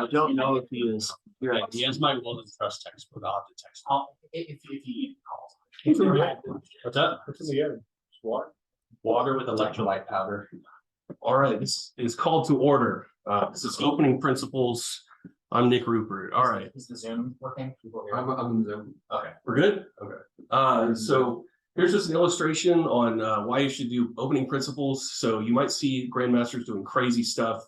I don't know if he is. You're right. He has my will and trust textbook. I'll have to text him. If he calls. What's that? What's in the end? Water? Water with electrolyte powder. All right, this is called to order. This is opening principles. I'm Nick Rupert. All right, Is the Zoom working? I'm in Zoom. Okay. we're good? Okay. So here's just an illustration on why you should do opening principles. So you might see grandmasters doing crazy stuff,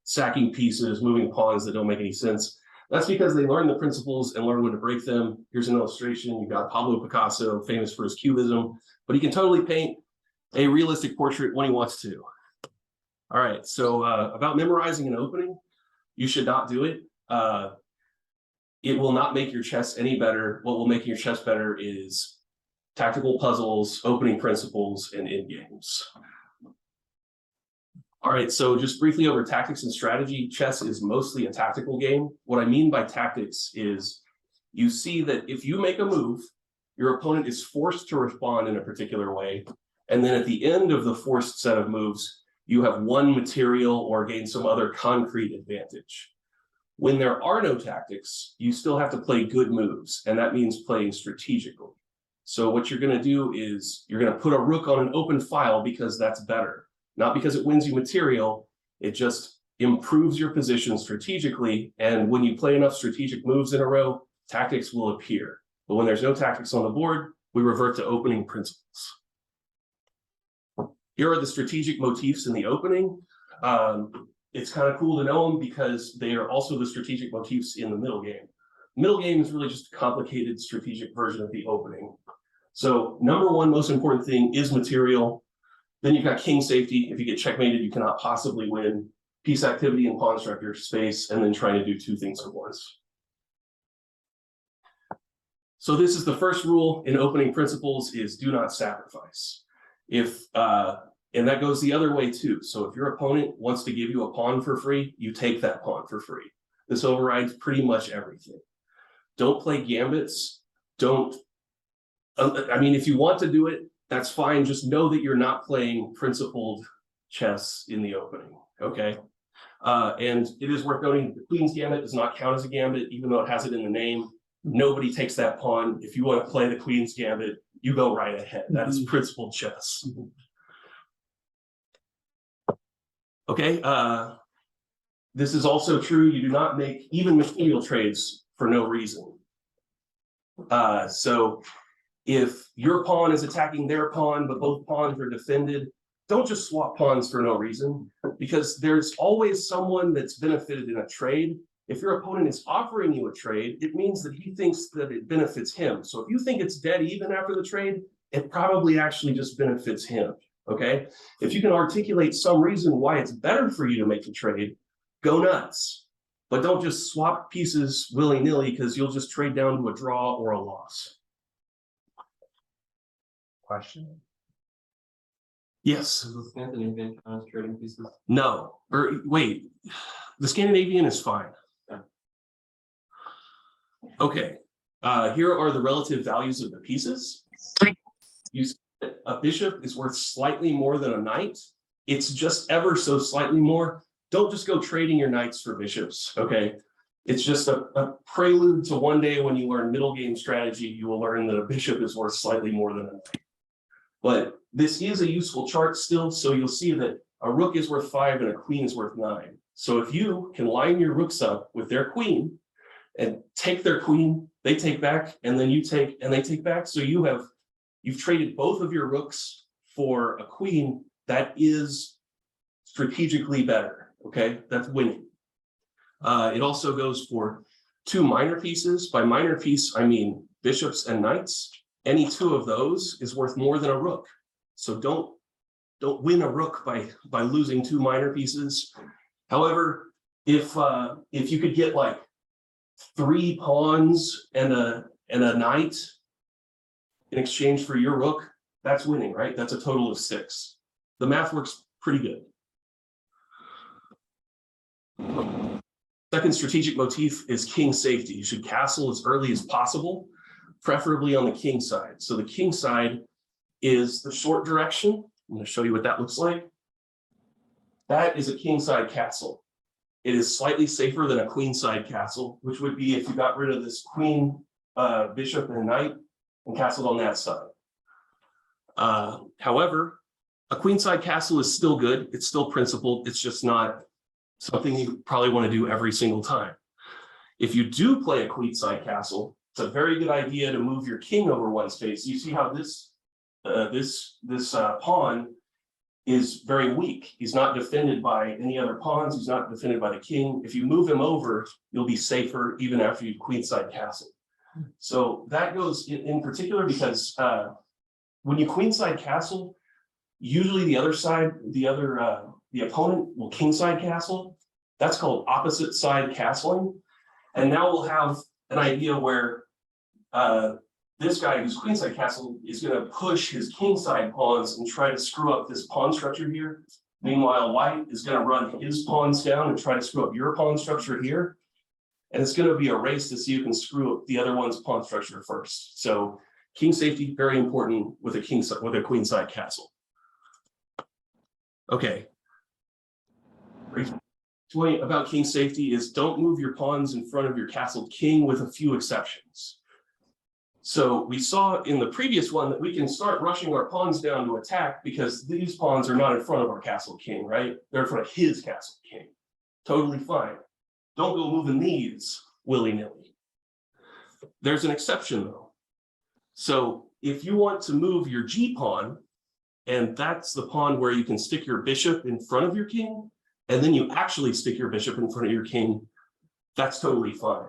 sacking pieces, moving pawns that don't make any sense. That's because they learn the principles and learn when to break them. Here's an illustration. You've got Pablo Picasso, famous for his cubism, but he can totally paint a realistic portrait when he wants to. All right, so about memorizing an opening, you should not do it. It will not make your chess any better. What will make your chess better is tactical puzzles, opening principles, and end games. All right, so just briefly over tactics and strategy, chess is mostly a tactical game. What I mean by tactics is you see that if you make a move, your opponent is forced to respond in a particular way. And then at the end of the forced set of moves, you have won material or gained some other concrete advantage. When there are no tactics, you still have to play good moves, and that means playing strategically. So what you're going to do is you're going to put a rook on an open file because that's better. Not because it wins you material, it just improves your position strategically, and when you play enough strategic moves in a row, tactics will appear. But when there's no tactics on the board, we revert to opening principles. Here are the strategic motifs in the opening. It's kind of cool to know them because they are also the strategic motifs in the middle game. Middle game is really just a complicated strategic version of the opening. So number one most important thing is material. Then you've got king safety. If you get checkmated, you cannot possibly win. Piece activity and pawn structure space, and then trying to do two things at once. So this is the first rule in opening principles is do not sacrifice. And that goes the other way too. So if your opponent wants to give you a pawn for free, you take that pawn for free. This overrides pretty much everything. Don't play gambits. If you want to do it, that's fine. Just know that you're not playing principled chess in the opening, okay? And it is worth noting the Queen's Gambit does not count as a gambit, even though it has it in the name. Nobody takes that pawn. If you want to play the Queen's Gambit, you go right ahead. That is principled chess. Okay, this is also true. You do not make even material trades for no reason. So if your pawn is attacking their pawn, but both pawns are defended, don't just swap pawns for no reason, because there's always someone that's benefited in a trade. If your opponent is offering you a trade, it means that he thinks that it benefits him. So if you think it's dead even after the trade, it probably actually just benefits him. Okay, if you can articulate some reason why it's better for you to make the trade, go nuts. But don't just swap pieces willy-nilly because you'll just trade down to a draw or a loss. Question? Yes. Does the Scandinavian count as trading pieces? No. Or wait, the Scandinavian is fine. Okay. Here are the relative values of the pieces. You see that a bishop is worth slightly more than a knight. It's just ever so slightly more. Don't just go trading your knights for bishops, okay? It's just a prelude to one day when you learn middle game strategy, you will learn that a bishop is worth slightly more than a knight. But this is a useful chart still, so you'll see that a rook is worth 5 and a queen is worth 9. So if you can line your rooks up with their queen and take their queen, they take back, and then you take and they take back. So you've traded both of your rooks for a queen that is strategically better, okay? That's winning. It also goes for 2 minor pieces. By minor piece, I mean bishops and knights. Any 2 of those is worth more than a rook. So don't win a rook by losing 2 minor pieces. However, if you could get like 3 pawns and a knight in exchange for your rook, that's winning, right? That's a total of 6. The math works pretty good. Second strategic motif is king safety. You should castle as early as possible, preferably on the king side. So the king side is the short direction. I'm going to show you what that looks like. That is a king side castle. It is slightly safer than a queenside castle, which would be if you got rid of this queen, bishop and knight and castled on that side. However, a queenside castle is still good. It's still principled. It's just not something you probably want to do every single time. If you do play a queenside castle, it's a very good idea to move your king over one space. You see how this pawn is very weak. He's not defended by any other pawns. He's not defended by the king. If you move him over, you'll be safer even after you queenside castle. So that goes in particular because when you queenside castle, usually the other side, the opponent will kingside castle. That's called opposite side castling. And now we'll have an idea where this guy who's queenside castle is going to push his kingside pawns and try to screw up this pawn structure here. Meanwhile, white is going to run his pawns down and try to screw up your pawn structure here. And it's going to be a race to see who can screw up the other one's pawn structure first. So king safety, very important with a queenside castle. Okay. Point about king safety is don't move your pawns in front of your castled king with a few exceptions. So we saw in the previous one that we can start rushing our pawns down to attack because these pawns are not in front of our castled king, right? They're in front of his castled king. Totally fine. Don't go moving these willy-nilly. There's an exception though. So if you want to move your G pawn, and that's the pawn where you can stick your bishop in front of your king, and then you actually stick your bishop in front of your king, that's totally fine.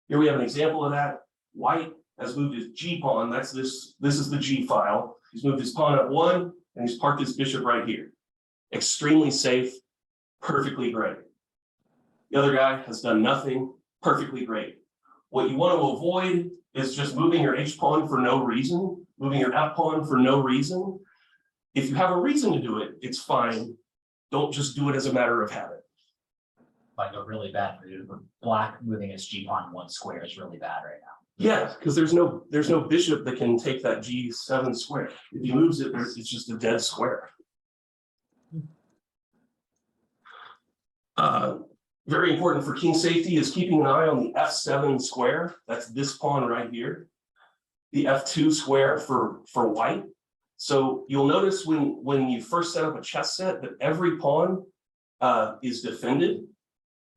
Here we have an example of that. White has moved his G pawn. This is the G file. He's moved his pawn up one, and he's parked his bishop right here. Extremely safe, perfectly great. The other guy has done nothing, perfectly great. What you want to avoid is just moving your H pawn for no reason, moving your F pawn for no reason. If you have a reason to do it, it's fine. Don't just do it as a matter of habit. Might go really bad for you. Black moving its G pawn one square is really bad right now. Yeah, because there's no bishop that can take that G7 square. If he moves it, it's just a dead square. Very important for king safety is keeping an eye on the F7 square. That's this pawn right here. The F2 square for white. So you'll notice when you first set up a chess set that every pawn is defended.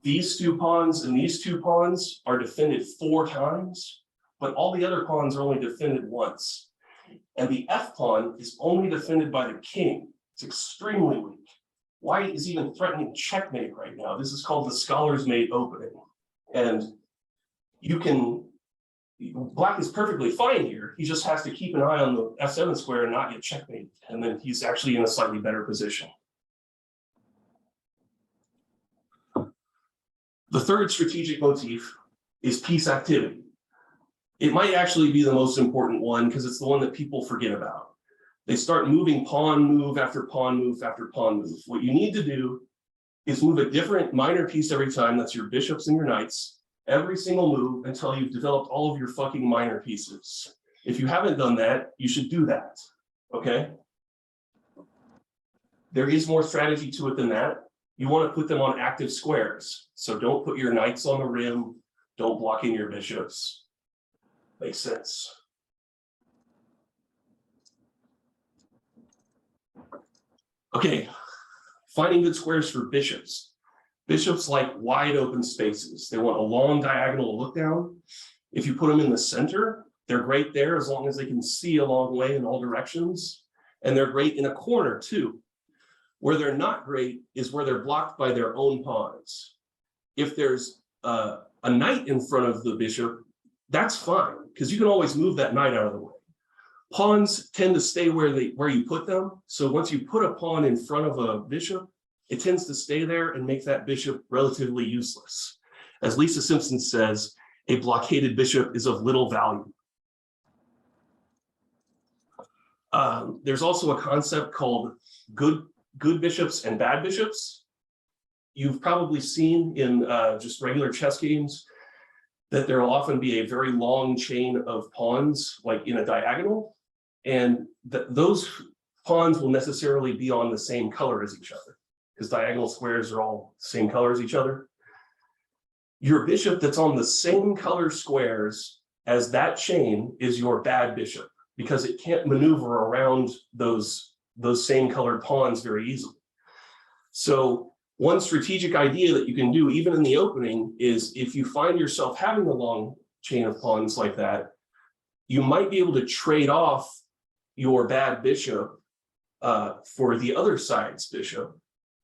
These two pawns and these two pawns are defended 4 times, but all the other pawns are only defended once. And the F pawn is only defended by the king. It's extremely weak. White is even threatening checkmate right now. This is called the Scholar's Mate opening. And black is perfectly fine here. He just has to keep an eye on the F7 square and not get checkmate. And then he's actually in a slightly better position. The third strategic motif is piece activity. It might actually be the most important one because it's the one that people forget about. They start moving pawn move after pawn move after pawn move. What you need to do is move a different minor piece every time. That's your bishops and your knights. Every single move until you've developed all of your fucking minor pieces. If you haven't done that, you should do that, okay? There is more strategy to it than that. You want to put them on active squares. So don't put your knights on the rim. Don't block in your bishops. Makes sense. Okay, finding good squares for bishops. Bishops like wide open spaces. They want a long diagonal to look down. If you put them in the center, they're great there as long as they can see a long way in all directions. And they're great in a corner too. Where they're not great is where they're blocked by their own pawns. If there's a knight in front of the bishop, that's fine, because you can always move that knight out of the way. Pawns tend to stay where you put them. So once you put a pawn in front of a bishop, it tends to stay there and make that bishop relatively useless. As Lisa Simpson says, a blockaded bishop is of little value. There's also a concept called good bishops and bad bishops. You've probably seen in just regular chess games that there will often be a very long chain of pawns, like in a diagonal, and those pawns will necessarily be on the same color as each other. because diagonal squares are all same color as each other. Your bishop that's on the same color squares as that chain is your bad bishop, because it can't maneuver around those same colored pawns very easily. So one strategic idea that you can do even in the opening is, if you find yourself having a long chain of pawns like that, you might be able to trade off your bad bishop for the other side's bishop.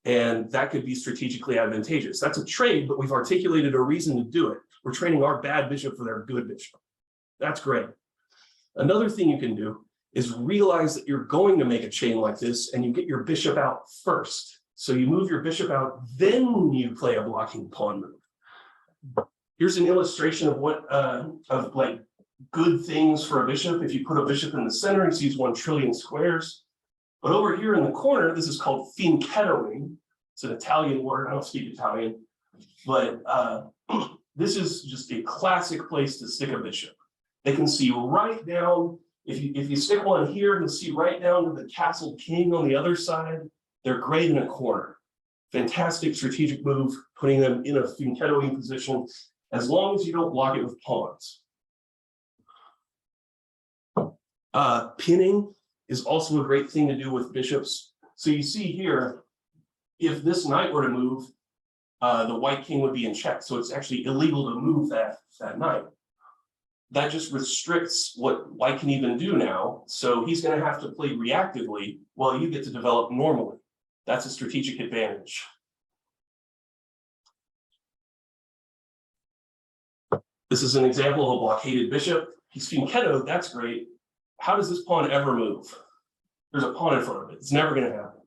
And that could be strategically advantageous. That's a trade, but we've articulated a reason to do it. We're trading our bad bishop for their good bishop. That's great. Another thing you can do is realize that you're going to make a chain like this, and you get your bishop out first. So you move your bishop out, then you play a blocking pawn move. Here's an illustration of what of like good things for a bishop. If you put a bishop in the center, he sees 1 trillion squares. But over here in the corner, this is called fianchettoing. It's an Italian word. I don't speak Italian, but this is just a classic place to stick a bishop. They can see right down. If you stick one here, you'll see right down to the castled king on the other side. They're great in a corner. Fantastic strategic move, putting them in a fianchettoing position, as long as you don't block it with pawns. Pinning is also a great thing to do with bishops. So you see here, if this knight were to move, the white king would be in check. So it's actually illegal to move that knight. That just restricts what white can even do now. So he's going to have to play reactively while you get to develop normally. That's a strategic advantage. This is an example of a blockaded bishop. He's fianchettoed, that's great. How does this pawn ever move? There's a pawn in front of it. It's never going to happen.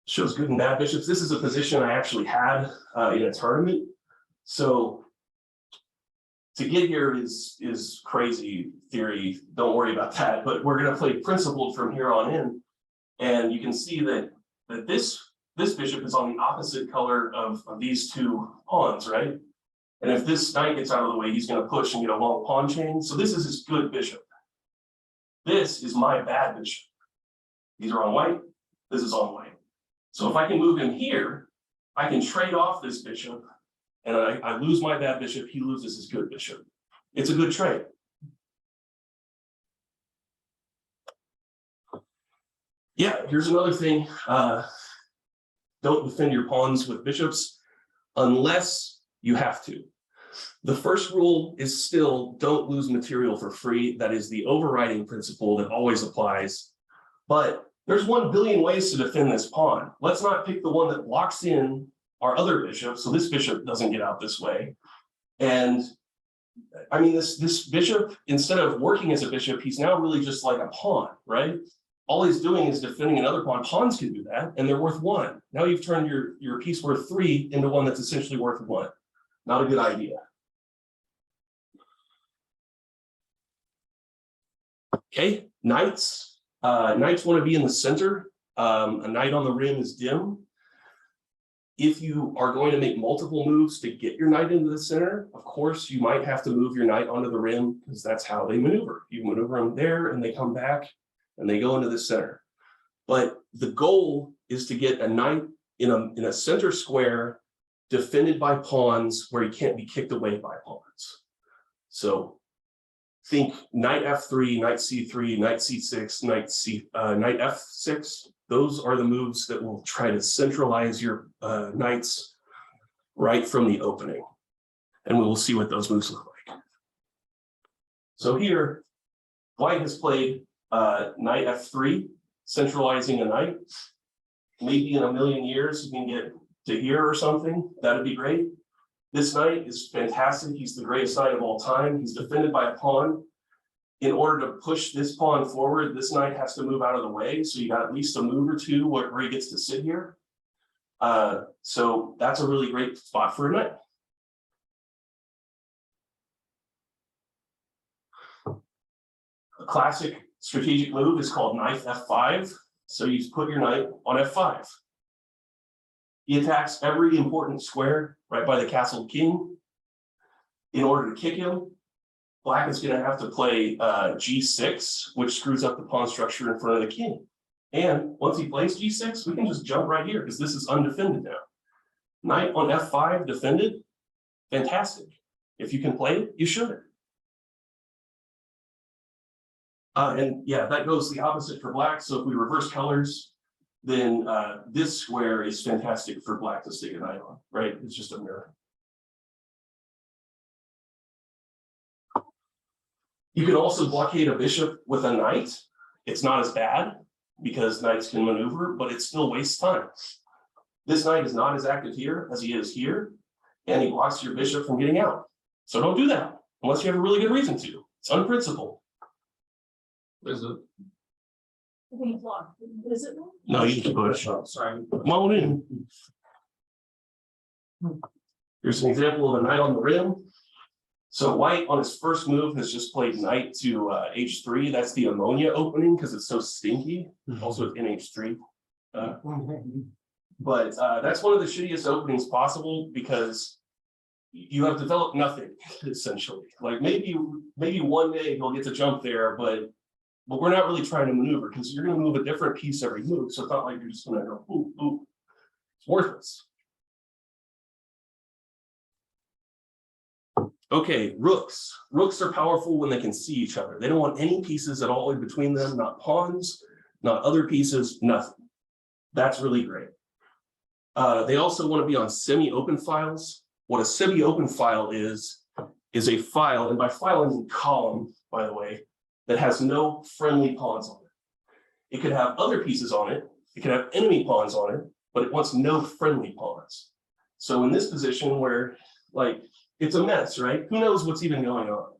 Shows good and bad bishops. This is a position I actually had in a tournament. So to get here is crazy theory. Don't worry about that. But we're going to play principled from here on in. And you can see that this bishop is on the opposite color of these 2 pawns, right? And if this knight gets out of the way, he's going to push and get a long pawn chain. So this is his good bishop. This is my bad bishop. These are on white. This is on white. So if I can move him here, I can trade off this bishop, and I lose my bad bishop. He loses his good bishop. It's a good trade. Yeah, here's another thing. Don't defend your pawns with bishops unless you have to. The first rule is still don't lose material for free. That is the overriding principle that always applies. But there's 1 billion ways to defend this pawn. Let's not pick the one that locks in our other bishop, so this bishop doesn't get out this way. And I mean, this bishop, instead of working as a bishop, he's now really just like a pawn, right? All he's doing is defending another pawn. Pawns can do that, and they're worth 1. Now you've turned your piece worth 3 into one that's essentially worth 1. Not a good idea. Okay, knights. Knights want to be in the center. A knight on the rim is dim. If you are going to make multiple moves to get your knight into the center, of course, you might have to move your knight onto the rim, because that's how they maneuver. You maneuver them there, and they come back, and they go into the center. But the goal is to get a knight in a center square defended by pawns where he can't be kicked away by pawns. So think knight f3, knight c3, knight c6, knight f6. Those are the moves that will try to centralize your knights right from the opening. And we will see what those moves look like. So here, white has played knight f3, centralizing a knight. Maybe in a million years you can get to here or something. That'd be great. This knight is fantastic. He's the greatest knight of all time. He's defended by a pawn. In order to push this pawn forward, this knight has to move out of the way. So you got at least a move or 2 where he gets to sit here. So that's a really great spot for a knight. A classic strategic move is called knight f5. So you put your knight on f5. He attacks every important square right by the castled king in order to kick him. Black is gonna have to play G6, which screws up the pawn structure in front of the king. And once he plays G6, we can just jump right here because this is undefended now. Knight on F5 defended, fantastic. If you can play it, you should. And yeah, that goes the opposite for Black. So if we reverse colors, then this square is fantastic for Black to stick a knight on, right? It's just a mirror. You can also blockade a bishop with a knight. It's not as bad because knights can maneuver, but it still wastes time. This knight is not as active here as he is here, and he blocks your bishop from getting out. So don't do that unless you have a really good reason to. It's unprincipled. Is it? Is it? No, you can push. Sorry. Come on in. Here's an example of a knight on the rim. So white on his first move has just played knight to H3. That's the ammonia opening because it's so stinky. Also it's in H3. But that's one of the shittiest openings possible because you have developed nothing essentially. Like maybe one day you'll get to jump there, but we're not really trying to maneuver because you're going to move a different piece every move. So it's not like you're just going to go ooh, ooh. It's worthless. Okay, rooks. Rooks are powerful when they can see each other. They don't want any pieces at all in between them, not pawns, not other pieces, nothing. That's really great. They also want to be on semi-open files. What a semi-open file is a file, and by file I mean column, by the way, that has no friendly pawns on it. It could have other pieces on it, it could have enemy pawns on it, but it wants no friendly pawns. So in this position where, like, it's a mess, right? Who knows what's even going on?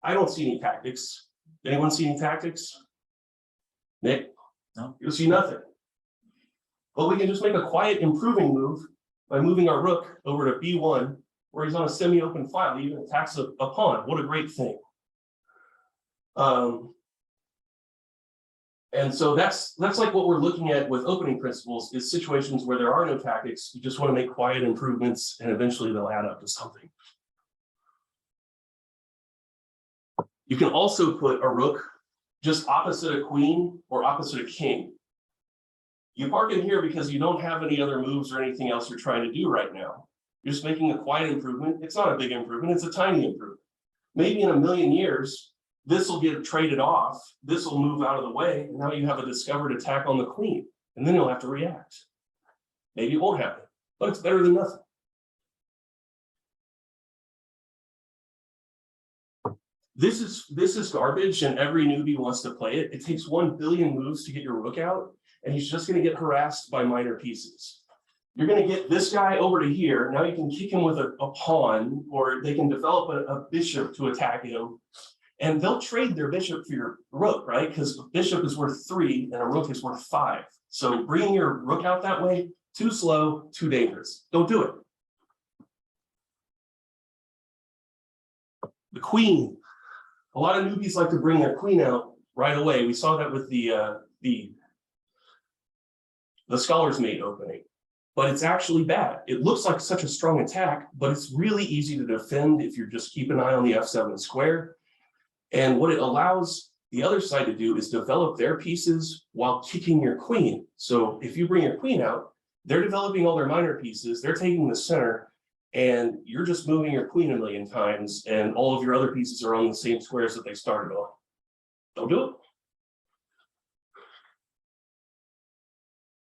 I don't see any tactics. Anyone see any tactics? Nick? No. You'll see nothing. Well, we can just make a quiet improving move by moving our rook over to B1, where he's on a semi-open file. He even attacks a pawn. What a great thing. And so that's like what we're looking at with opening principles is situations where there are no tactics. You just want to make quiet improvements and eventually they'll add up to something. You can also put a rook just opposite a queen or opposite a king. You park in here because you don't have any other moves or anything else you're trying to do right now. You're just making a quiet improvement. It's not a big improvement, it's a tiny improvement. Maybe in a million years, this will get traded off, this will move out of the way, and now you have a discovered attack on the queen, and then you'll have to react. Maybe it won't happen, but it's better than nothing. This is garbage, and every newbie wants to play it. It takes 1 billion moves to get your rook out, and he's just going to get harassed by minor pieces. You're going to get this guy over to here. Now you can kick him with a pawn, or they can develop a bishop to attack him. And they'll trade their bishop for your rook, right? Because a bishop is worth 3 and a rook is worth 5. So bringing your rook out that way, too slow, too dangerous. Don't do it. The queen. A lot of newbies like to bring their queen out right away. We saw that with the Scholar's Mate opening. But it's actually bad. It looks like such a strong attack, but it's really easy to defend if you just keep an eye on the F7 square. And what it allows the other side to do is develop their pieces while kicking your queen. So if you bring your queen out, they're developing all their minor pieces, they're taking the center, and you're just moving your queen a million times, and all of your other pieces are on the same squares that they started on. Don't do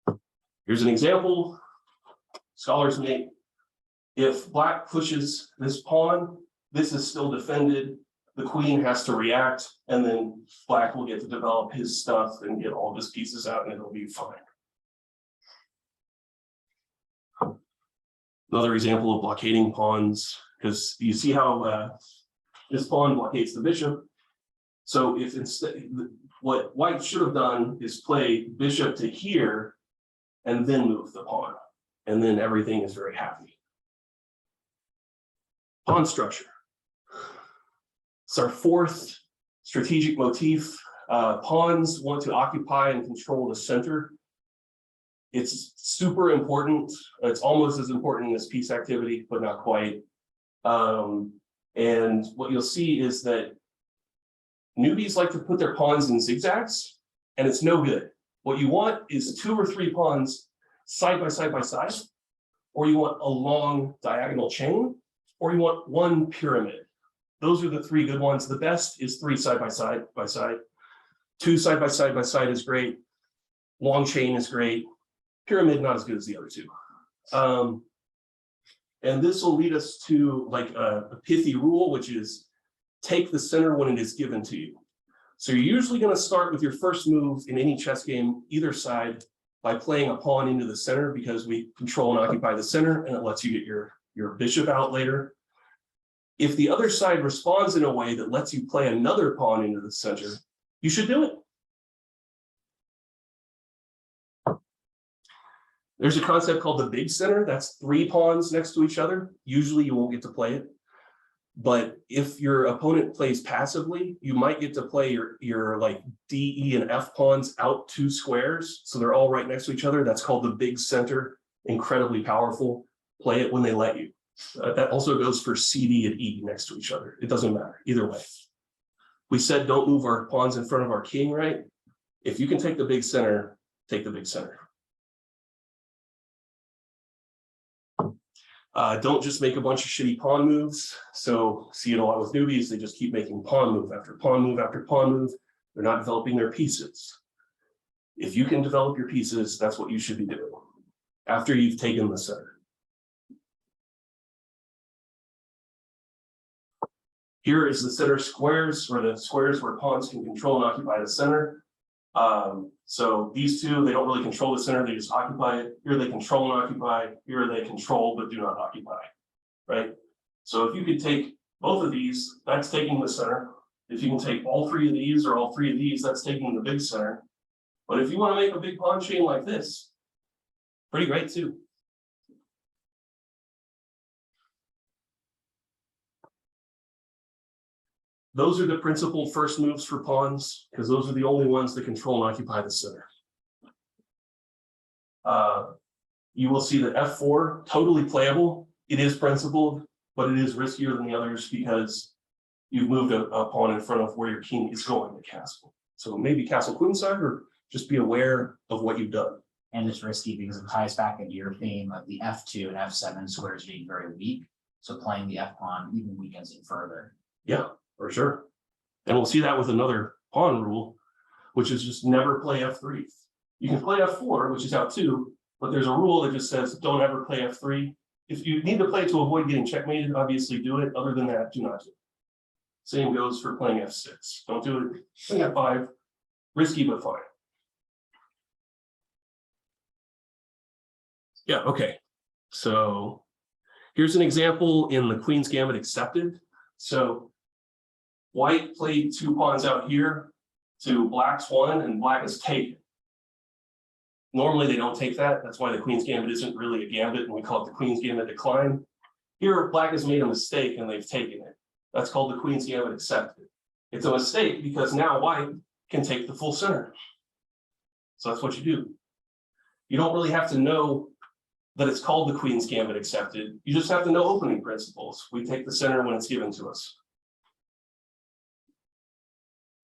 it. Here's an example. Scholar's Mate. If black pushes this pawn, this is still defended. The queen has to react, and then black will get to develop his stuff and get all of his pieces out, and it'll be fine. Another example of blockading pawns, because you see how this pawn blockades the bishop. So if instead, what white should have done is play bishop to here, and then move the pawn, and then everything is very happy. Pawn structure. It's our fourth strategic motif. Pawns want to occupy and control the center. It's super important. It's almost as important as piece activity, but not quite. And And what you'll see is that newbies like to put their pawns in zigzags, and it's no good. What you want is 2 or 3 pawns side by side by side, or you want a long diagonal chain, or you want 1 pyramid. Those are the 3 good ones. The best is 3 side by side by side. 2 side by side by side is great. Long chain is great. Pyramid, not as good as the other 2. And this will lead us to like a pithy rule, which is take the center when it is given to you. So you're usually going to start with your first move in any chess game, either side, by playing a pawn into the center, because we control and occupy the center, and it lets you get your bishop out later. If the other side responds in a way that lets you play another pawn into the center, you should do it. There's a concept called the big center. That's 3 pawns next to each other. Usually you won't get to play it. But if your opponent plays passively, you might get to play your like D, E, and F pawns out 2 squares. So they're all right next to each other. That's called the big center. Incredibly powerful. Play it when they let you. That also goes for C, D, and E next to each other. It doesn't matter either way. We said don't move our pawns in front of our king, right? If you can take the big center, take the big center. Don't just make a bunch of shitty pawn moves. So see it a lot with newbies, they just keep making pawn move after pawn move after pawn move. They're not developing their pieces. If you can develop your pieces, that's what you should be doing after you've taken the center. Here is the center squares, or the squares where pawns can control and occupy the center. So these 2, they don't really control the center, they just occupy it. Here they control and occupy, here they control but do not occupy, right? So if you could take both of these, that's taking the center. If you can take all 3 of these or all 3 of these, that's taking the big center. But if you want to make a big pawn chain like this, pretty great too. Those are the principal first moves for pawns, because those are the only ones that control and occupy the center. You will see that F4, totally playable. It is principled, but it is riskier than the others because you've moved a pawn in front of where your king is going to castle. So maybe castle queenside, or just be aware of what you've done. And it's risky because it ties back into your theme of the F2 and F7 squares being very weak. So playing the F pawn even weakens it further. Yeah, for sure. And we'll see that with another pawn rule, which is just never play F3. You can play F4, which is out 2, but there's a rule that just says don't ever play F3. If you need to play to avoid getting checkmated, obviously do it. Other than that, do not do it. Same goes for playing F6. Don't do it. Playing F5, risky but fine. Yeah, okay. So here's an example in the Queen's Gambit accepted. So white played 2 pawns out here to black's 1, and black is taken. Normally they don't take that. That's why the Queen's Gambit isn't really a gambit, and we call it the Queen's Gambit decline. Here, black has made a mistake and they've taken it. That's called the Queen's Gambit accepted. It's a mistake because now white can take the full center. So that's what you do. You don't really have to know that it's called the Queen's Gambit accepted. You just have to know opening principles. We take the center when it's given to us.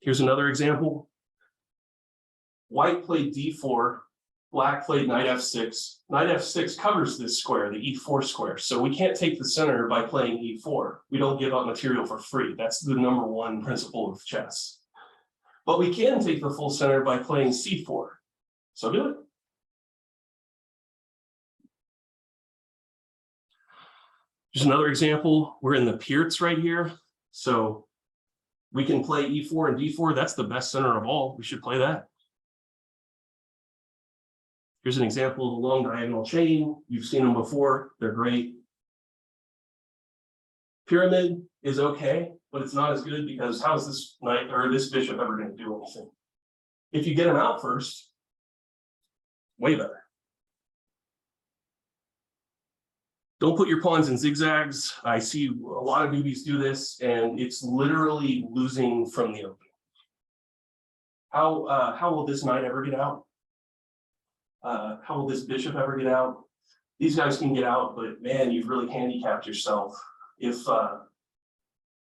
Here's another example. White played D4, black played knight F6. Knight F6 covers this square, the E4 square. So we can't take the center by playing E4. We don't give up material for free. That's the #1 principle of chess. But we can take the full center by playing C4. So do it. Just another example, we're in the Pierts right here. So we can play E4 and D4. That's the best center of all. We should play that. Here's an example of a long diagonal chain. You've seen them before. They're great. Pyramid is okay, but it's not as good because how is this knight or this bishop ever going to do anything? If you get him out first, way better. Don't put your pawns in zigzags. I see a lot of newbies do this, and it's literally losing from the opening. How will this knight ever get out? How will this bishop ever get out? These guys can get out, but man, you've really handicapped yourself if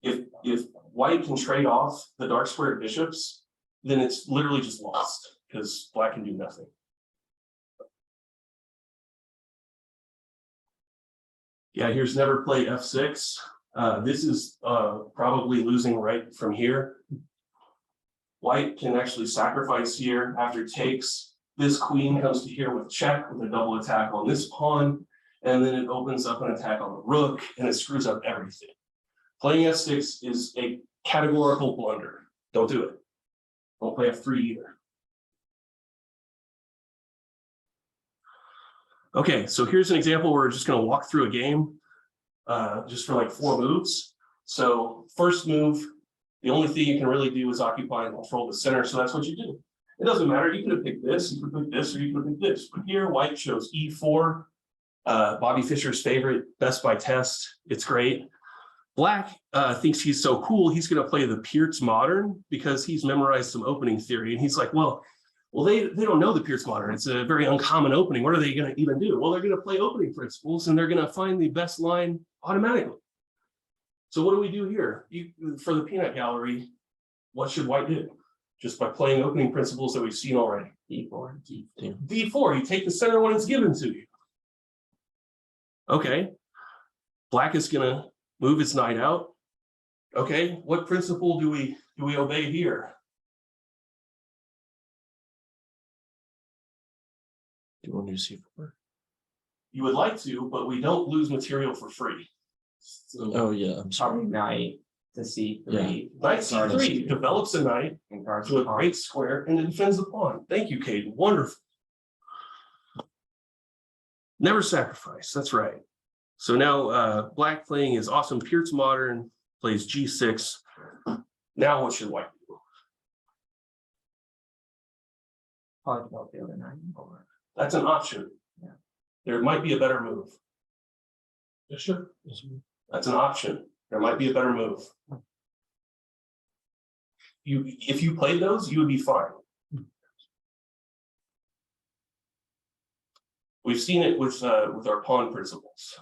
If white can trade off the dark squared bishops, then it's literally just lost because black can do nothing. Yeah, here's never play f6. This is probably losing right from here. White can actually sacrifice here after takes. This queen comes to here with check with a double attack on this pawn, and then it opens up an attack on the rook, and it screws up everything. Playing f6 is a categorical blunder. Don't do it. Don't play f3 either. Okay, so here's an example where we're just going to walk through a game just for like 4 moves. So first move, the only thing you can really do is occupy and control the center. So that's what you do. It doesn't matter. You could have picked this, you could have picked this, or you could have picked this. But here, white chose e4. Bobby Fischer's favorite, best by test. It's great. Black thinks he's so cool, he's going to play the Peart's Modern because he's memorized some opening theory. And he's like, well, they don't know the Peart's Modern. It's a very uncommon opening. What are they going to even do? Well, they're going to play opening principles and they're going to find the best line automatically. So what do we do here? For the peanut gallery, what should white do? Just by playing opening principles that we've seen already. D4, D2. D4, you take the center when it's given to you. Okay. Black is going to move its knight out. Okay, what principle do we obey here? Do you want to do C4? You would like to, but we don't lose material for free. Oh, yeah, I'm sorry. Probably knight to C3. Knight C3 develops a knight And guards to a the pawn. great square and it defends the pawn. Thank you, Caden. Wonderful. Never sacrifice. That's right. So now black playing his awesome Peart's Modern, plays G6. Now what should white do? Probably develop the other knight. Or That's an option. Yeah. There might be a better move. Yeah, sure. That's an option. There might be a better move. If you played those, you would be fine. We've seen it with our pawn principles.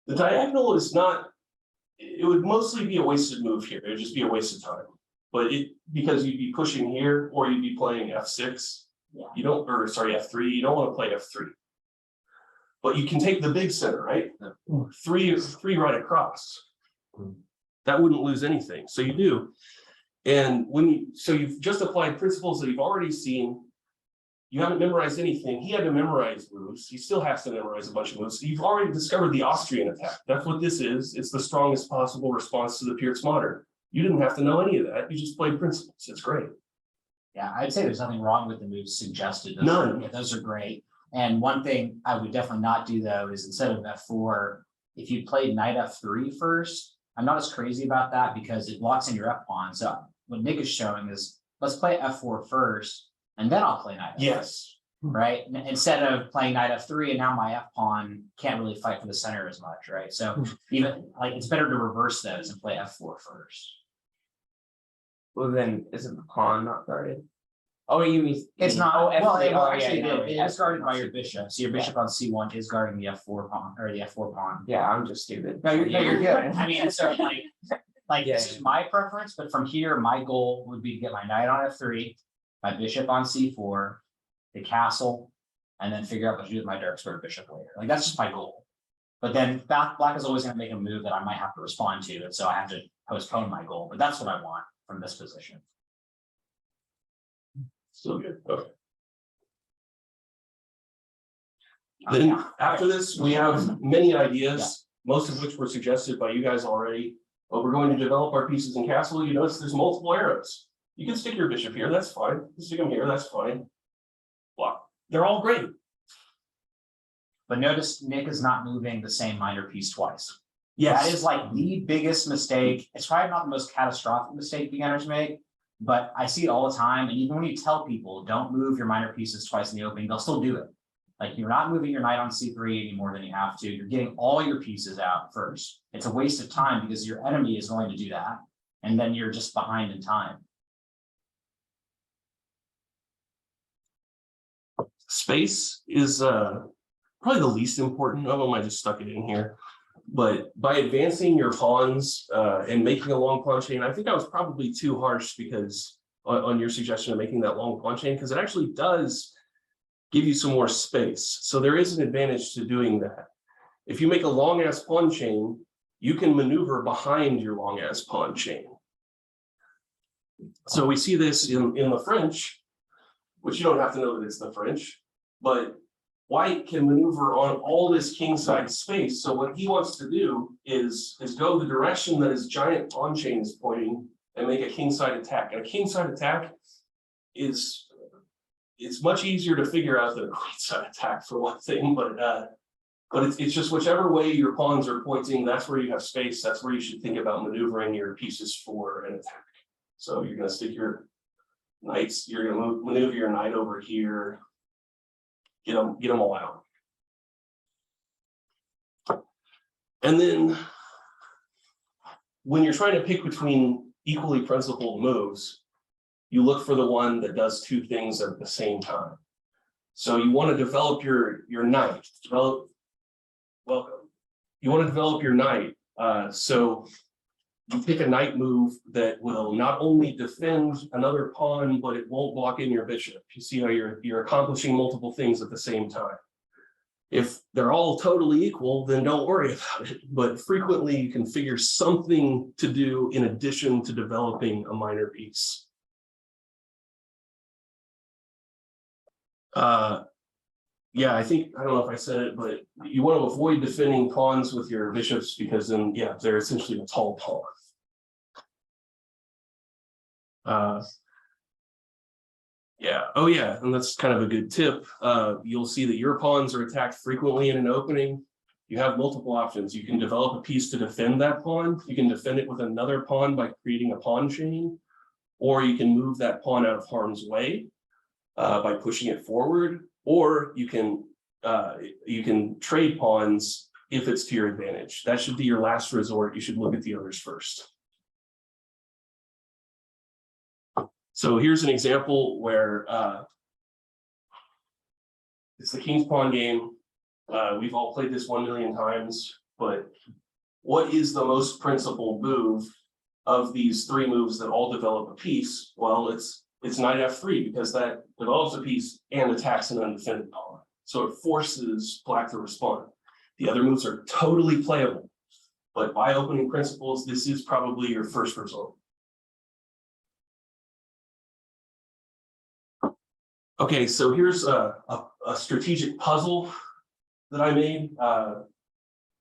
The diagonal is not, it would mostly be a wasted move here. It would just be a waste of time. But because you'd be pushing here or you'd be playing f6. Yeah. You don't, or sorry, f3, you don't want to play f3. But you can take the big center, right? Three right across. That wouldn't lose anything. So you do. And so you've just applied principles that you've already seen. You haven't memorized anything. He had to memorize moves. He still has to memorize a bunch of moves. So you've already discovered the Austrian attack. That's what this is. It's the strongest possible response to the Peart's Modern. You didn't have to know any of that. You just played principles. It's great. Yeah, I'd say there's nothing wrong with the moves suggested. None. Yeah, those are great. And one thing I would definitely not do though is instead of f4, if you played knight f3 first, I'm not as crazy about that because it locks in your f pawn. So what Nick is showing is let's play f4 first, and then I'll play knight f3, Yes. right? Instead of playing knight f3 and now my f pawn can't really fight for the center as much, right? So even like it's better to reverse those and play f4 first. Well, then isn't the pawn not guarded? Oh, you mean It's not, Oh, well, F3. well, Oh, actually, yeah, it is guarded by your bishop. So your bishop on c1 is guarding the f4 pawn or the f4 pawn. Yeah, I'm just stupid. No, you're good. I mean, so like Yeah, this is my preference, but from here, my goal would be to get my knight on f3, my bishop on c4, the castle, and then figure out what to do with my dark square bishop later. Like that's just my goal. But then black is always going to make a move that I might have to respond to, and so I have to postpone my goal. But that's what I want from this position. Still good. Okay. Then after this, we have many ideas, most of which were suggested by you guys already. But we're going to develop our pieces in castle. You notice there's multiple arrows. You can stick your bishop here, that's fine. You can stick them here, that's fine. Block. They're all great. But notice Nick is not moving the same minor piece twice. Yes. That is like the biggest mistake. It's probably not the most catastrophic mistake beginners make, but I see it all the time. And even when you tell people don't move your minor pieces twice in the opening, they'll still do it. Like you're not moving your knight on c3 any more than you have to. You're getting all your pieces out first. It's a waste of time because your enemy is going to do that. And then you're just behind in time. Space is probably the least important of them. I just stuck it in here. But by advancing your pawns and making a long pawn chain, I think I was probably too harsh because on your suggestion of making that long pawn chain, because it actually does give you some more space. So there is an advantage to doing that. If you make a long ass pawn chain, you can maneuver behind your long ass pawn chain. So we see this in the French, which you don't have to know that it's the French, but white can maneuver on all this kingside space. So what he wants to do is go the direction that his giant pawn chain is pointing and make a kingside attack. And a kingside attack is, it's much easier to figure out than a queenside attack for one thing, but it's just whichever way your pawns are pointing, that's where you have space. That's where you should think about maneuvering your pieces for an attack. So you're going to stick your knights, you're going to maneuver your knight over here, get them all out. And then when you're trying to pick between equally principled moves, you look for the one that does two things at the same time. So you want to develop your knight. You want to develop your knight. So you pick a knight move that will not only defend another pawn, but it won't block in your bishop. You see how you're accomplishing multiple things at the same time. If they're all totally equal, then don't worry about it. But frequently you can figure something to do in addition to developing a minor piece. Yeah, I don't know if I said it, but you want to avoid defending pawns with your bishops because then, yeah, they're essentially a tall pawn. Yeah, oh yeah, and that's kind of a good tip. You'll see that your pawns are attacked frequently in an opening. You have multiple options. You can develop a piece to defend that pawn. You can defend it with another pawn by creating a pawn chain, or you can move that pawn out of harm's way by pushing it forward. Or you can trade pawns if it's to your advantage. That should be your last resort. You should look at the others first. So here's an example where it's the King's Pawn game. We've all played this 1 million times, but what is the most principled move of these three moves that all develop a piece? Well, it's knight f3 because that develops a piece and attacks an undefended pawn. So it forces black to respond. The other moves are totally playable, but by opening principles, this is probably your first result. Okay, so here's a strategic puzzle that I made.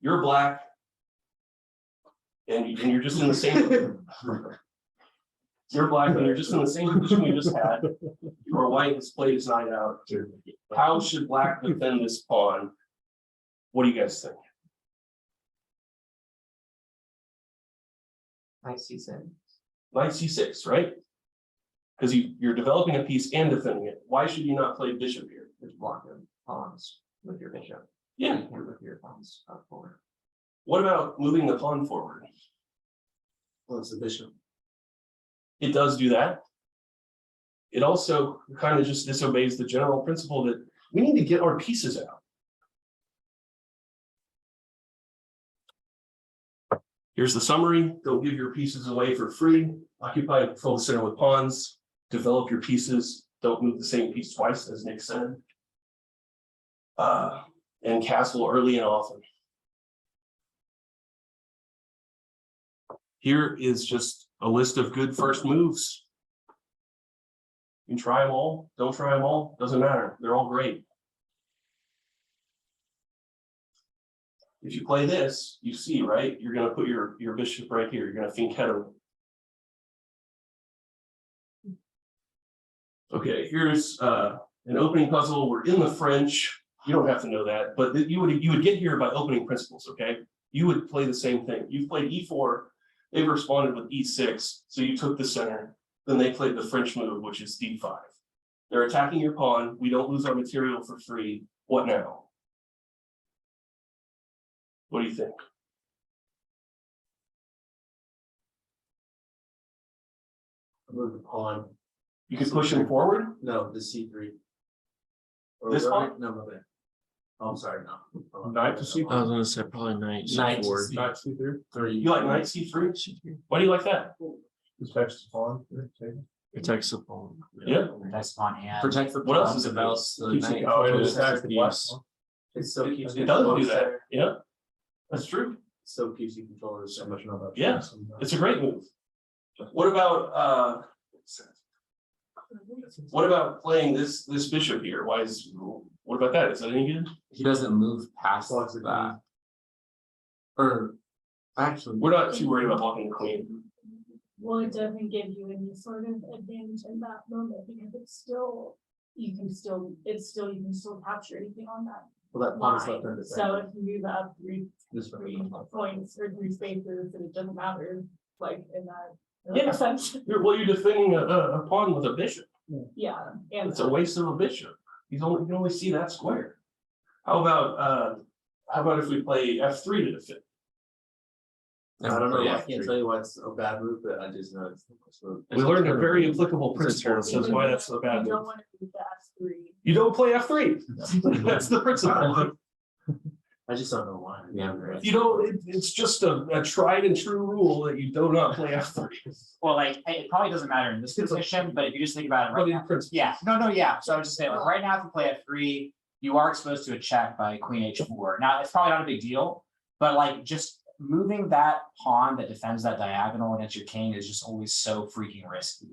You're black, and you're just in the same. You're black and you're just in the same position we just had. Your white has played his knight out. How should black defend this pawn? What do you guys think? Knight c6. Knight c6, right? Because you're developing a piece and defending it. Why should you not play bishop here? Just block your pawns with your bishop. Yeah. And with your pawns up forward. What about moving the pawn forward? Well, it's the bishop. It does do that. It also kind of just disobeys the general principle that we need to get our pieces out. Here's the summary. Don't give your pieces away for free. Occupy and control the center with pawns. Develop your pieces. Don't move the same piece twice, as Nick said. And castle early and often. Here is just a list of good first moves. You can try them all, don't try them all, doesn't matter. They're all great. If you play this, you see, right? You're going to put your bishop right here. You're going to fianchetto. Okay, here's an opening puzzle. We're in the French. You don't have to know that, but you would get here by opening principles, okay? You would play the same thing. You've played e4. They've responded with e6, so you took the center. Then they played the French move, which is d5. They're attacking your pawn. We don't lose our material for free. What now? What do you think? Move the pawn. You could push him forward? No, the c3. Or This right? pawn? No, my bad. I'm sorry, no. Knight to C3. I was gonna say probably knight Knight to C4. C- Knight C3. Three. You like knight C3? C3. Why do you like that? Protects the pawn. Protects the pawn. Yeah. Protects upon hand. Protects the. What else pawn, is it develops the Keeps it- knight. oh, it It attacks the keeps- black. It still keeps. It does do control that, there. yeah. That's true. Still keeps you control so much about. Yeah. It's a great move. What about playing this bishop here? What about that? Is that any good? He doesn't move past Blocks the that. Or actually. We're not too worried about blocking the queen. Well, it doesn't give you any sort of advantage in that moment because it's still, you can still capture anything on that Well, that pawn is left line. undefended. So if you move up three This one. points or three spaces, and it doesn't matter, like in that. Yeah. sense, You're defending a pawn with a bishop. yeah, and It's a waste of a bishop. You can only see that square. How about if we play F3 to defend? I don't know, I Yeah. can't tell you why it's a bad move, but I just know it's. We learned a very applicable It's a principle that says why that's so bad. You don't want to do the F3. You don't play F3. That's the principle. I just don't know why. Yeah. You know, it's just a tried and true rule that you do not play F3. Well, like, it probably doesn't matter in this position, but if you just think about it But right in now. principle. Yeah, no, yeah, so I was just saying, like, right now, if you play F3, you are exposed to a check by Queen H4. Now, it's probably not a big deal, but like, just moving that pawn that defends that diagonal against your king is just always so freaking risky.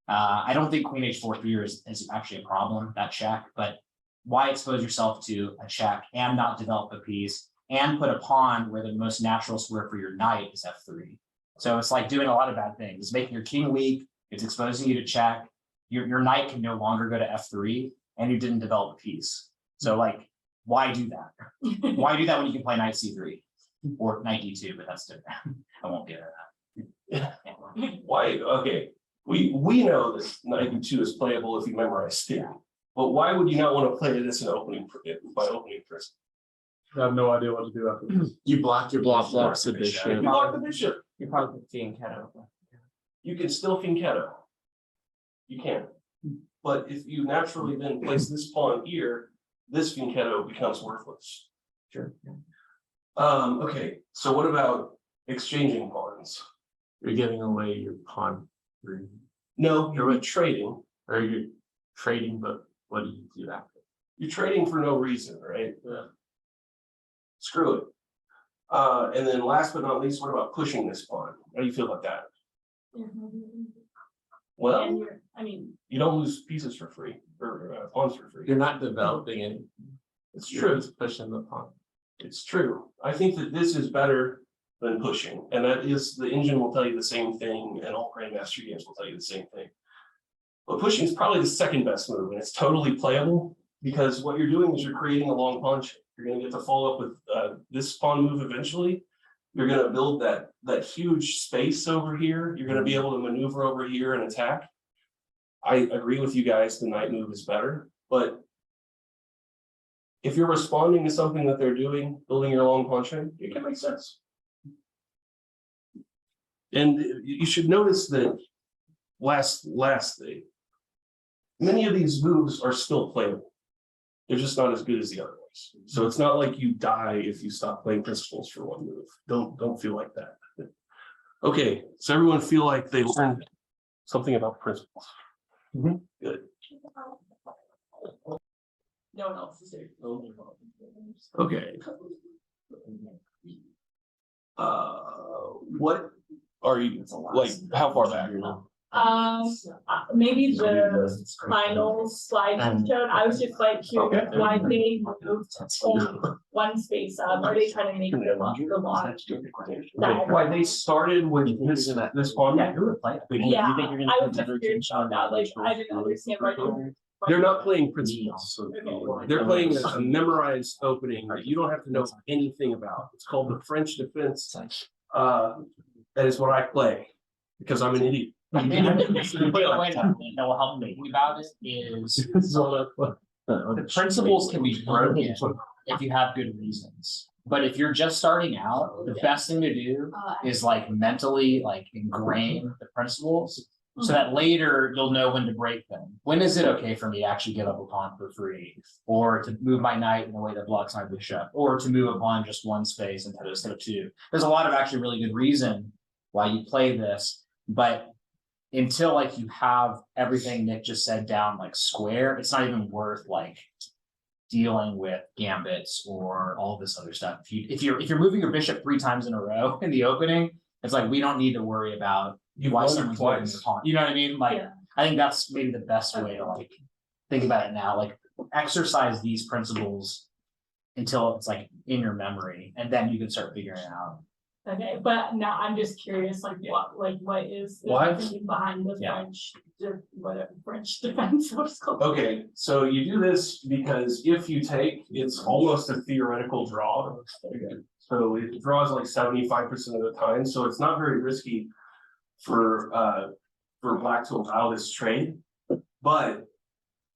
I don't think Queen H4 here is actually a problem, that check, but why expose yourself to a check and not develop a piece and put a pawn where the most natural square for your knight is F3? So it's like doing a lot of bad things. It's making your king weak, it's exposing you to check, your knight can no longer go to F3, and you didn't develop a piece. So like, why do that? Why do that when you can play knight C3 or knight D2, but that's different. I won't get into that. Why, okay, we know that knight E2 is playable if you memorize theory. But why would you not want to play this in opening by opening first? I have no idea what to do after this. You block your. Blocks the You bishop. block the bishop, You probably seeing Keto. you can still fianchetto. You can. But if you naturally then place this pawn here, this fianchetto becomes worthless. Sure. Okay, so what about exchanging pawns? You're giving away your pawn. No, you're trading. Or you're trading, but what do you do after? You're trading for no reason, right? Yeah. Screw it. And then last but not least, what about pushing this pawn? How do you feel about that? Well, And you're, I mean, you don't lose pieces for free or pawns for free. You're not developing any. It's You're true. just pushing the pawn. It's true. I think that this is better than pushing, and that is, the engine will tell you the same thing, and all grandmaster games will tell you the same thing. But pushing is probably the second best move, and it's totally playable because what you're doing is you're creating a long pawn chain. You're going to get to follow up with this pawn move eventually. You're going to build that huge space over here. You're going to be able to maneuver over here and attack. I agree with you guys. The knight move is better, but if you're responding to something that they're doing, building your long pawn chain, it can make sense. And you should notice that last thing, many of these moves are still playable. They're just not as good as the other ones. So it's not like you die if you stop playing principles for one move. Don't feel like that. Okay, so everyone feel like they learned something about principles. Good. no one else is there. Okay. What are you, like, how far back? Maybe the final slide you showed, I was just like curious Okay. why they moved only one space up, are they trying to make the launch? Why they started with this pawn? Yeah, you're gonna play it. Yeah, You think you're gonna I put was just better curious about that, like, I didn't understand why they. They're not playing principles. They're playing a memorized opening that you don't have to know anything about. It's called the French defense. That is what I play because I'm an idiot. The way that will help me about it is the principles can be broken if you have good reasons. But if you're just starting out, the best thing to do is like mentally like ingrain the principles so that later you'll know when to break them. When is it okay for me to actually give up a pawn for free? Or to move my knight in a way that blocks my bishop, or to move a pawn just one space instead of two. There's a lot of actually really good reason why you play this, but until like you have everything Nick just said down like square, it's not even worth like dealing with gambits or all this other stuff. If you're moving your bishop 3 times in a row in the opening, it's like we don't need to worry about You've why won someone's moving twice. the pawn. You know what I mean? Like Yeah. I think that's maybe the best way to like think about it now. Like exercise these principles until it's like in your memory, and then you can start figuring it out. Okay, but now I'm just curious, like what is the What? thinking behind the Yeah. French defense, what's it called? Okay, so you do this because if you take, it's almost a theoretical draw. So it draws like 75% of the time, so it's not very risky for black to allow this trade. But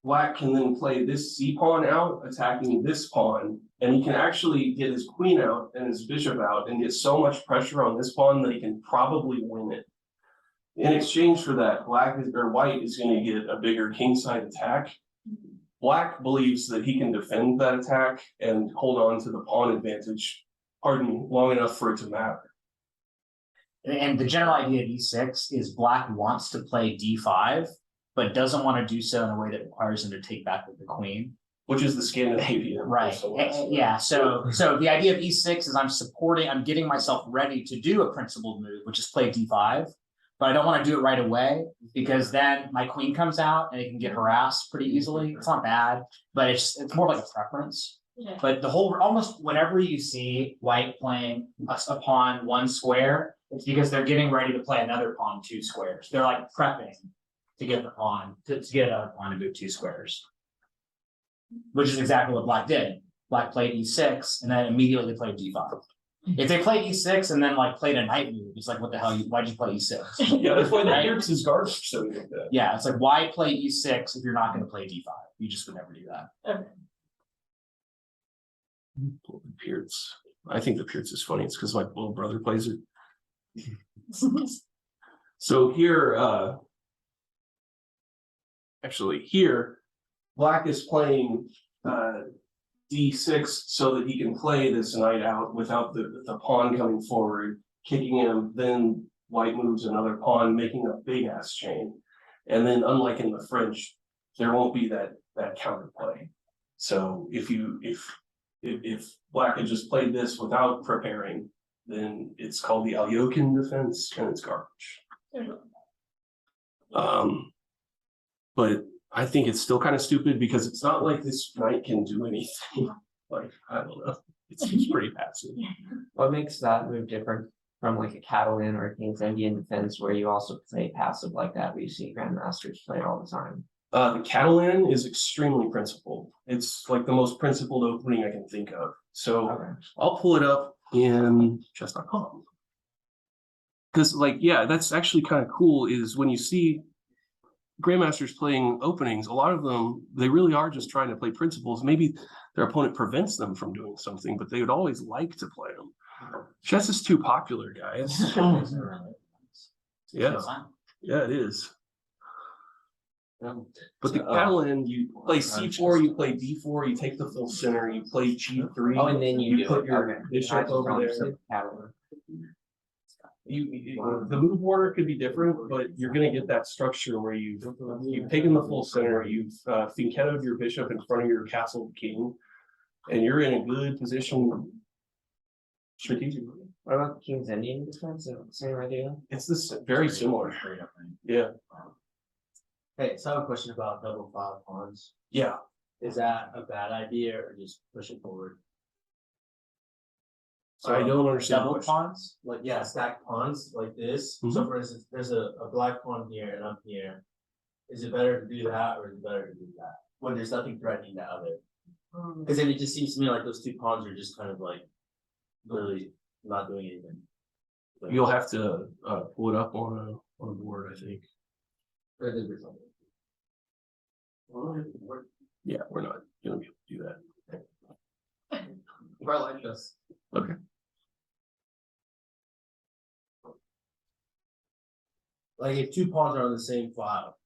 black can then play this C pawn out, attacking this pawn, and he can actually get his queen out and his bishop out and get so much pressure on this pawn that he can probably win it. In exchange for that, white is going to get a bigger kingside attack. Black believes that he can defend that attack and hold on to the pawn advantage, long enough for it to matter. And the general idea of e6 is black wants to play d5, but doesn't want to do so in a way that requires him to take back with the queen. Which is the Scandinavian. Right, yeah, so the idea of e6 is I'm getting myself ready to do a principled move, which is play d5. But I don't want to do it right away because then my queen comes out and it can get harassed pretty easily. It's not bad, but it's more like a preference. Yeah. But the whole, almost whenever you see white playing a pawn 1 square, it's because they're getting ready to play another pawn 2 squares. They're like prepping to get the pawn, to get another pawn to move 2 squares. Which is exactly what black did. Black played e6 and then immediately played d5. If they played e6 and then like played a knight move, it's like, what the hell, why'd you play e6? Yeah, that's why the Right? Pierce is garbage, so like that. Yeah, it's like, why play e6 if you're not gonna play d5? You just would never do that. Pierce. I think the Pierce is funny. It's because my little brother plays it. So here, actually here, black is playing d6 so that he can play this knight out without the pawn coming forward, kicking him. Then white moves another pawn, making a big ass chain. And then unlike in the French, there won't be that counterplay. So if black had just played this without preparing, then it's called the Alyokin defense and it's garbage. But I think it's still kind of stupid because it's not like this knight can do anything. Like, I don't know. It's pretty passive. What makes that move different from like a Catalan or a King's Indian defense where you also play passive like that, where you see grandmasters play it all the time? The Catalan is extremely principled. It's like the most principled opening I can think of. So Okay. I'll pull it up in chess.com. Because like, yeah, that's actually kind of cool is when you see grandmasters playing openings, a lot of them, they really are just trying to play principles. Maybe their opponent prevents them from doing something, but they would always like to play them. Chess is too popular, guys. Yeah, yeah, it is. But the Catalan, you play c4, you play d4, you take the full center, you play g3. Oh, and then you put do it. your Okay. bishop over there. Catalan. The move order could be different, but you're gonna get that structure where you've taken the full center, you've fianchettoed your bishop in front of your castle king, and you're in a good position strategically. What about King's Indian defense? Same idea? It's this very similar. Yeah, Hey, so I have a question about double file pawns. yeah. Is that a bad idea or just push it forward? I don't understand. the Double question. pawns? Like, yeah, stacked pawns like this. So Mhm. for instance, there's a black pawn here and I'm here. Is it better to do that or is it better to do that? When there's nothing threatening the other? Because then it just seems to me like those 2 pawns are just kind of like literally not doing anything. You'll have to pull it up on a board, I think. Yeah, we're not gonna be able to do that. Probably like this. Okay. like if two pawns are on the same file,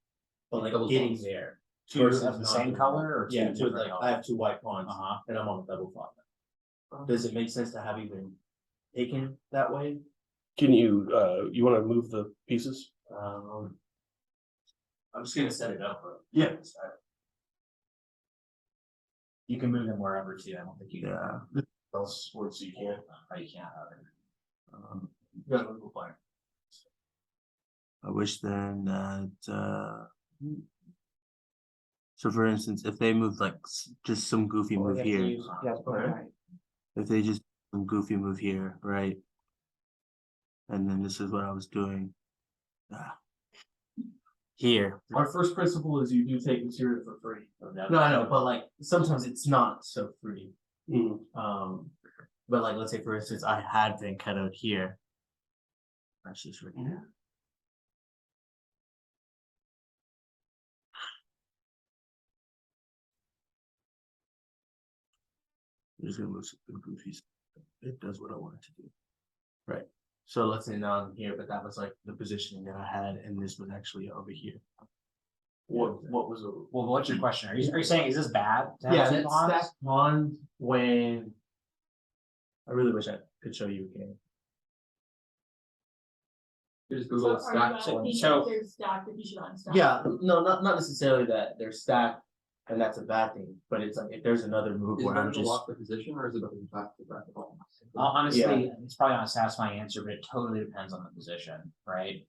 but like Double getting pawns. there. Two versus of the not same doing color that. or two Yeah, two, different like, colors? I have two white pawns Uh-huh. and I'm on a double file. Does it make sense to have even taken that way? Can you, you wanna move the pieces? I'm just gonna set it up, but. Yeah. You can move them wherever too, I don't think you. Yeah. Else, words you can't. Or you can't have it. You got a little player. I wish then that, so for instance, if they move like just some goofy Or move you have to here, use- you have to put it right. if they just some goofy move here, right? And then this is what I was doing. Here. Our first principle is you do take material for free. No, I know, but like sometimes it's not so free. Mhm. But like, let's say for instance, I had been cut out here. That's just right here. I'm just gonna move some goofy. It does what I want it to do. Right, so let's say now I'm here, but that was like the positioning that I had, and this was actually over here. What was it? Well, what's your question? Are you saying, is this bad? to have Yeah, two that's pawns? stacked pond when. I really wish I could show you again. You just So Google are you stack asking pawns. if So- they're stacked, if you should unstack? Yeah, no, not necessarily that they're stacked and that's a bad thing, but it's like if there's another move Is where it I'm better to just. lock the position or is it better to back the bracket ball? Honestly, it's probably not a satisfying answer, but it totally depends on the position, right?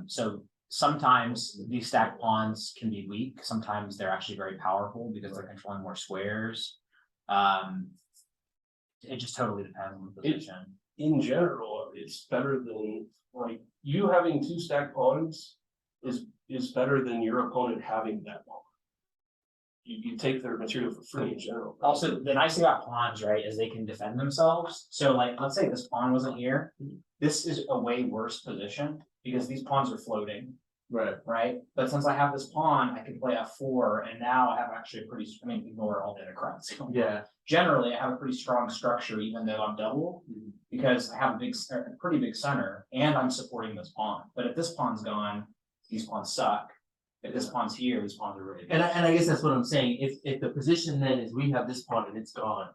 So sometimes these stacked pawns can be weak, sometimes they're actually very powerful because they're controlling more squares. It just totally depends on the position. In general, it's better than, like, you having two stacked pawns is better than your opponent having that pawn. You take their material for free in general. Also, the nice thing about pawns, right, is they can defend themselves. So like, let's say this pawn wasn't here. This is a way worse position because these pawns are floating, Right. right? But since I have this pawn, I can play f4 and now I have actually a pretty, I mean, ignore all the other crowds. Yeah. Generally, I have a pretty strong structure, even though I'm double, because I have a pretty big center and I'm supporting this pawn. But if this pawn's gone, these pawns suck. If this pawn's here, these pawns are really good. And I guess that's what I'm saying, if the position then is we have this pawn and it's gone.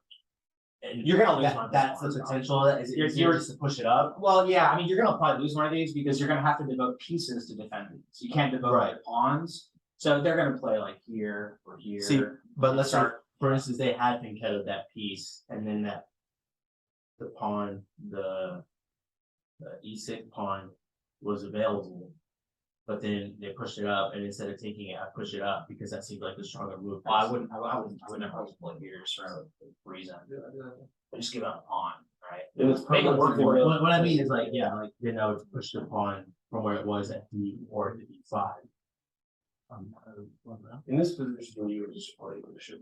And You're gonna lose one of those that's pawns, the though. potential, that is it You're- easier just to push it up? Well, yeah, I mean, you're gonna probably lose one of these because you're gonna have to devote pieces to defend these. You can't devote Right. like pawns. So they're gonna play like here or here. See, but let's say, Start- for instance, they had been cut of that piece and then that. The pawn, the e6 pawn was available. But then they pushed it up and instead of taking it, I push it up because that seemed like the stronger move. Well, I wouldn't have play here just for a reason. I just give up a pawn, right? And it's Make it work for you. What I mean is like, yeah, like then I would push the pawn from where it was at D or the D5. In this position, you would just play bishop.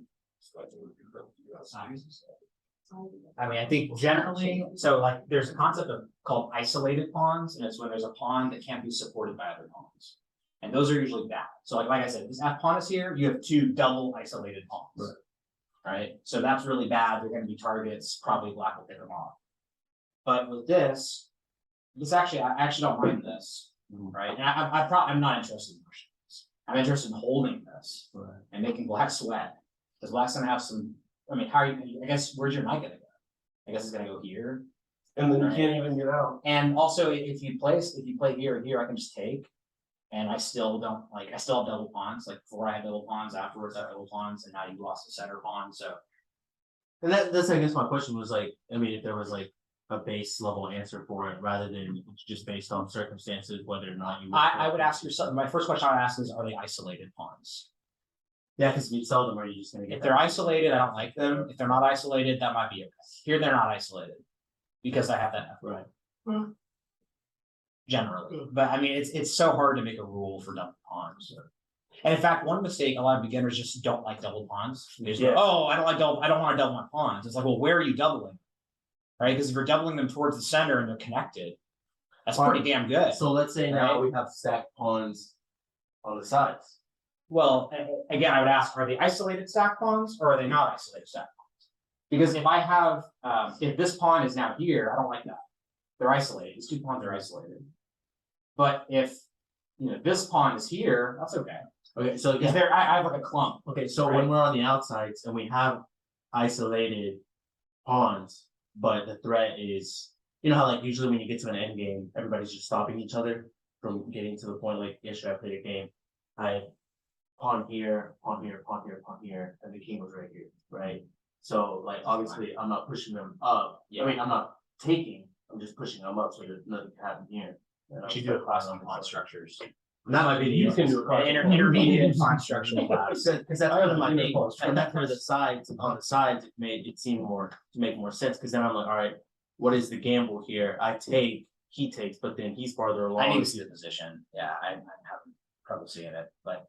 I mean, I think generally, so like, there's a concept of called isolated pawns, and it's when there's a pawn that can't be supported by other pawns. And those are usually bad. So like I said, this F pawn is here, you have two double isolated pawns. Right, so that's really bad, they're gonna be targets, probably black will pick them off. But with this actually, I actually don't mind this, right? And I'm not interested in pushing this. I'm interested in holding this and making black sweat. Because black's gonna have some, I mean, how are you, I guess, where's your knight gonna go? I guess it's gonna go here. And then you can't even get out. And also, if you play here or here, I can just take. And I still don't, like, I still have double pawns, like before I had double pawns, afterwards I have double pawns, and now you lost the center pawn, so. And that's, I guess my question was like, I mean, if there was like a base level answer for it, rather than just based on circumstances, whether or not you. I would ask yourself, my first question I would ask is, are they isolated pawns? Yeah, because if you sell them, are you just gonna get? If they're isolated, I don't like them. If they're not isolated, that might be okay. Here, they're not isolated. Because I have that F. Right. Generally, but I mean, it's so hard to make a rule for double pawns. And in fact, one mistake a lot of beginners just don't like double pawns. They just go, Yeah. oh, I don't want to double my pawns. It's like, well, where are you doubling? Right? Because if you're doubling them towards the center and they're connected, that's pretty damn good. So let's say now we have stacked pawns on the sides. Well, again, I would ask, are they isolated stack pawns or are they not isolated stack pawns? Because if I have, if this pawn is now here, I don't like that. They're isolated. These two pawns are isolated. But if you know, this pawn is here, that's okay. Okay, so Because there, I have like a clump. okay, so when we're on the outsides and we have isolated pawns, but the threat is, you know how like usually when you get to an end game, everybody's just stopping each other from getting to the point like yesterday I played a game. I pawn here, pawn here, pawn here, pawn here, and the king was right here, right? So like obviously I'm not pushing them up. I mean, I'm not taking, I'm just pushing them up so that nothing can happen here. And You do a class on pawn structures. That might be the You can easiest. do a class. Intermediate pawn structure class. Because that's I one have of my an main, impulse. and that for the sides, on the sides, it made it seem more, to make more sense, because then I'm like, all right, what is the gamble here? I take, he takes, but then he's farther along. I need to see the position, yeah, I'm having trouble seeing it, but